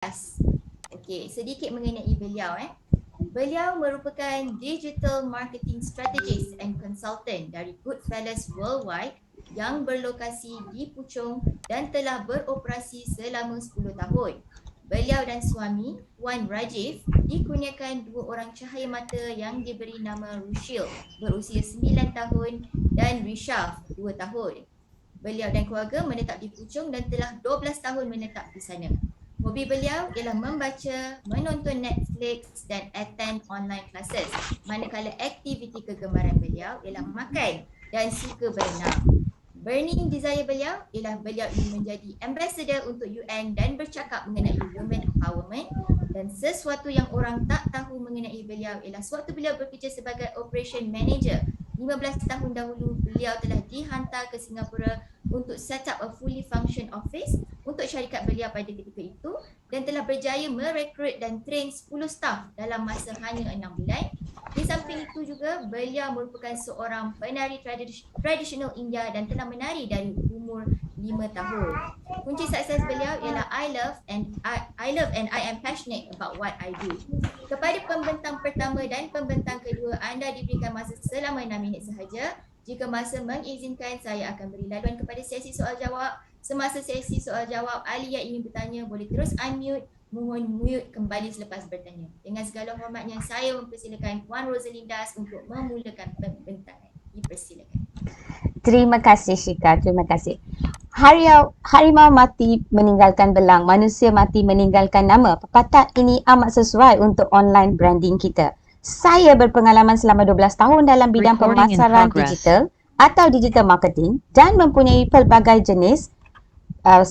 Okey, sedikit mengenai beliau. Beliau merupakan Digital Marketing Strategist and Consultant dari Goodfellow Worldwide yang berlokasi di Puchong dan telah beroperasi selama 10 tahun. Beliau dan suami, Wan Rajiv, dikurniakan 2 orang cahaya mata yang diberi nama Rushil berusia 9 tahun dan Rishav 2 tahun. Beliau dan keluarga menetap di Puchong dan telah 12 tahun menetap di sana. Hobi beliau ialah membaca, menonton Netflix dan attend online classes. Manakala aktiviti kegemaran beliau ialah makan dan suka berenang. Burning desire beliau ialah beliau ingin menjadi ambassador untuk UN dan bercakap mengenai women empowerment. Dan sesuatu yang orang tak tahu mengenai beliau ialah sewaktu beliau bekerja sebagai operation manager 15 tahun dahulu, beliau telah dihantar ke Singapura untuk set up a fully function office untuk syarikat beliau pada ketika itu dan telah berjaya merekrut dan train 10 staff dalam masa hanya 6 bulan. Di samping itu juga, beliau merupakan seorang penari tradisional India dan telah menari dari umur 5 tahun. Kunci sukses beliau ialah I love and I am passionate about what I do. Kepada pembentang pertama dan pembentang kedua, anda diberikan masa selama 6 minit sahaja. Jika masa mengizinkan, saya akan beri laluan kepada sesi soal jawab. Semasa sesi soal jawab, ahli yang ingin bertanya boleh terus unmute. Mohon mute kembali selepas bertanya. Dengan segala hormatnya, saya mempersilakan Puan Rosalindas untuk memulakan pembentangan. Dipersilakan. Terima kasih Syika, terima kasih. Harimau mati meninggalkan belang, manusia mati meninggalkan nama. Pepatah ini amat sesuai untuk online branding kita. Saya berpengalaman selama 12 tahun dalam bidang pemasaran digital atau digital marketing dan mempunyai pelbagai jenis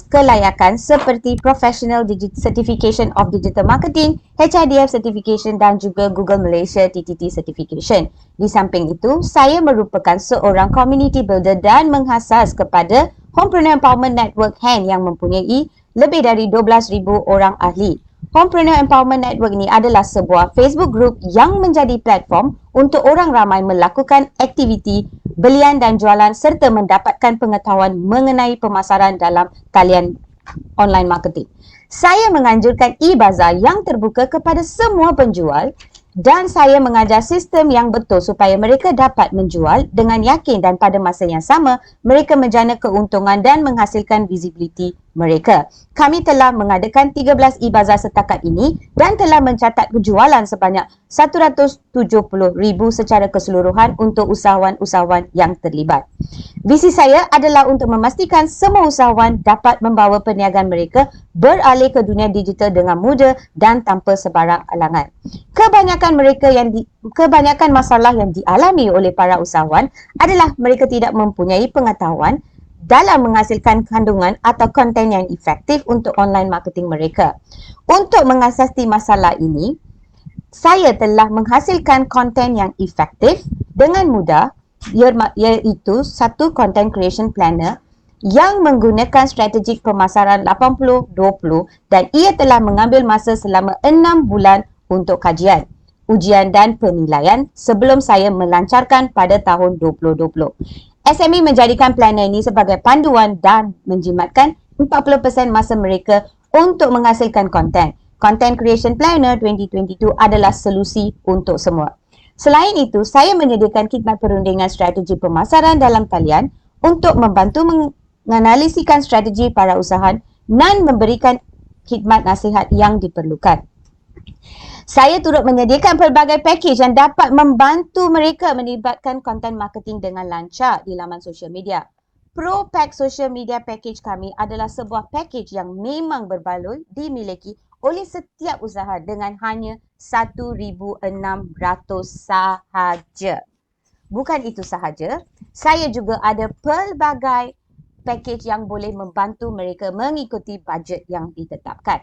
kelayakan seperti Professional Certification of Digital Marketing, HIDF Certification dan juga Google Malaysia TTT Certification. Di samping itu, saya merupakan seorang community builder dan menghasas kepada Homepreneur Empowerment Network HEN yang mempunyai lebih dari 12,000 orang ahli. Homepreneur Empowerment Network ini adalah sebuah Facebook group yang menjadi platform untuk orang ramai melakukan aktiviti belian dan jualan serta mendapatkan pengetahuan mengenai pemasaran dalam talian online marketing. Saya menganjurkan e-bazar yang terbuka kepada semua penjual dan saya mengajar sistem yang betul supaya mereka dapat menjual dengan yakin dan pada masa yang sama mereka menjana keuntungan dan menghasilkan visibility mereka. Kami telah mengadakan 13 e-bazar setakat ini dan telah mencatat kejualan sebanyak 170,000 secara keseluruhan untuk usahawan-usahawan yang terlibat. Visi saya adalah untuk memastikan semua usahawan dapat membawa perniagaan mereka beralih ke dunia digital dengan mudah dan tanpa sebarang halangan. Kebanyakan masalah yang dialami oleh para usahawan adalah mereka tidak mempunyai pengetahuan dalam menghasilkan kandungan atau konten yang efektif untuk online marketing mereka. Untuk mengatasi masalah ini, saya telah menghasilkan konten yang efektif dengan mudah, iaitu satu content creation planner yang menggunakan strategik pemasaran 80-20 dan ia telah mengambil masa selama 6 bulan untuk kajian, ujian dan penilaian sebelum saya melancarkan pada tahun 2020. SME menjadikan planner ini sebagai panduan dan menjimatkan 40% masa mereka untuk menghasilkan konten. Content Creation Planner 2022 adalah solusi untuk semua. Selain itu, saya menyediakan khidmat perundingan strategi pemasaran dalam talian untuk membantu menganalisikan strategi para usahawan dan memberikan khidmat nasihat yang diperlukan. Saya turut menyediakan pelbagai pakej yang dapat membantu mereka melibatkan konten marketing dengan lancar di laman sosial media. Pro Pack Social Media Package kami adalah sebuah pakej yang memang berbaloi dimiliki oleh setiap usaha dengan hanya RM1,600 sahaja. Bukan itu sahaja, saya juga ada pelbagai pakej yang boleh membantu mereka mengikuti bajet yang ditetapkan.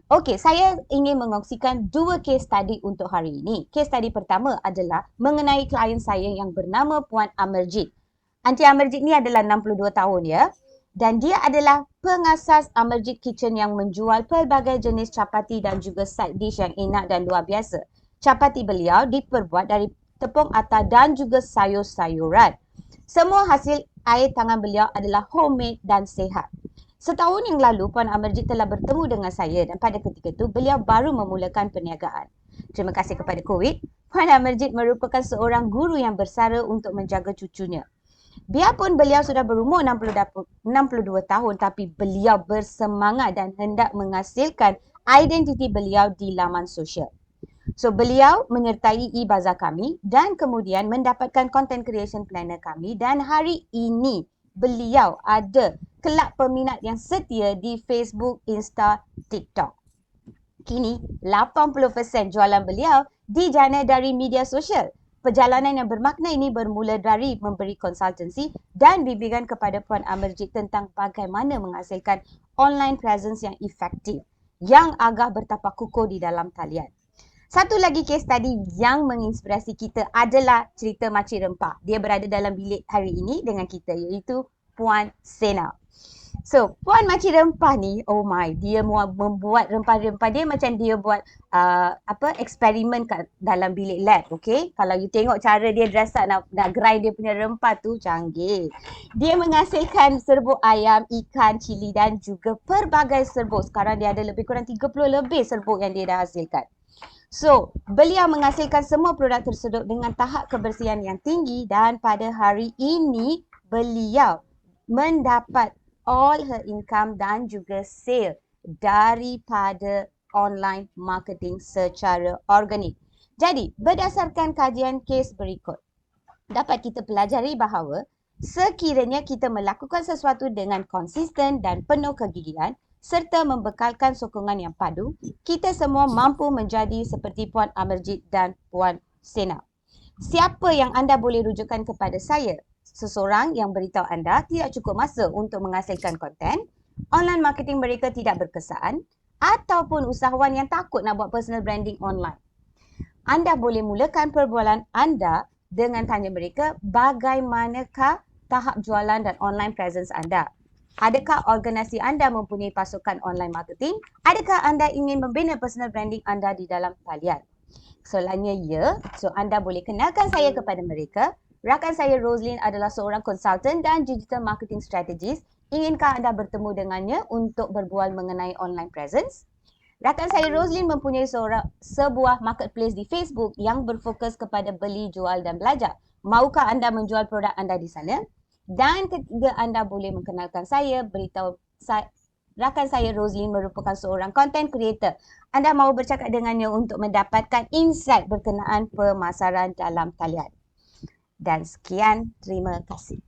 Okey, saya ingin mengongsikan 2 case study untuk hari ini. Case study pertama adalah mengenai klien saya yang bernama Puan Amerjit. Aunty Amerjit ni adalah 62 tahun ya. Dan dia adalah pengasas Amerjit Kitchen yang menjual pelbagai jenis capati dan juga side dish yang enak dan luar biasa. Capati beliau diperbuat dari tepung atah dan juga sayur-sayuran. Semua hasil air tangan beliau adalah homemade dan sihat. Setahun yang lalu, Puan Amarjit telah bertemu dengan saya dan pada ketika itu beliau baru memulakan perniagaan. Terima kasih kepada COVID, Puan Amarjit merupakan seorang guru yang bersara untuk menjaga cucunya. Biarpun beliau sudah berumur 62 tahun tapi beliau bersemangat dan hendak menghasilkan identiti beliau di laman sosial. So beliau menyertai e-bazar kami dan kemudian mendapatkan content creation planner kami dan hari ini beliau ada kelab peminat yang setia di Facebook, Insta, TikTok. Kini 80% jualan beliau dijana dari media sosial. Perjalanan yang bermakna ini bermula dari memberi konsultansi dan bimbingan kepada Puan Amarjit tentang bagaimana menghasilkan online presence yang efektif yang agak bertapak kukuh di dalam talian. Satu lagi case study yang menginspirasi kita adalah cerita Makcik Rempah. Dia berada dalam bilik hari ini dengan kita iaitu Puan Sena. So, Puan Makcik Rempah ni, oh my, dia membuat rempah-rempah dia macam dia buat eksperimen kat dalam bilik lab, okay? Kalau you tengok cara dia dress up nak grind dia punya rempah tu canggih. Dia menghasilkan serbuk ayam, ikan, cili dan juga pelbagai serbuk. Sekarang dia ada lebih kurang 30 lebih serbuk yang dia dah hasilkan. So, beliau menghasilkan semua produk tersebut dengan tahap kebersihan yang tinggi dan pada hari ini beliau mendapat all her income dan juga sale daripada online marketing secara organik. Jadi, berdasarkan kajian kes berikut, dapat kita pelajari bahawa sekiranya kita melakukan sesuatu dengan konsisten dan penuh kegigihan, serta membekalkan sokongan yang padu, kita semua mampu menjadi seperti Puan Amarjit dan Puan Sena. Siapa yang anda boleh rujukan kepada saya? Seseorang yang beritahu anda tidak cukup masa untuk menghasilkan konten, online marketing mereka tidak berkesan, ataupun usahawan yang takut nak buat personal branding online. Anda boleh mulakan perbualan anda dengan tanya mereka bagaimanakah tahap jualan dan online presence anda. Adakah organisasi anda mempunyai pasukan online marketing? Adakah anda ingin membina personal branding anda di dalam talian? Soalannya ya, so anda boleh kenalkan saya kepada mereka. Rakan saya Roslyn adalah seorang konsultan dan digital marketing strategist. Inginkah anda bertemu dengannya untuk berbual mengenai online presence? Rakan saya Roslyn mempunyai sebuah marketplace di Facebook yang berfokus kepada beli, jual dan belajar. Maukah anda menjual produk anda di sana? Dan ketiga, anda boleh mengenalkan saya, beritahu rakan saya Roslyn merupakan seorang content creator. Anda mahu bercakap dengannya untuk mendapatkan insight berkenaan pemasaran dalam talian. Dan sekian, terima kasih.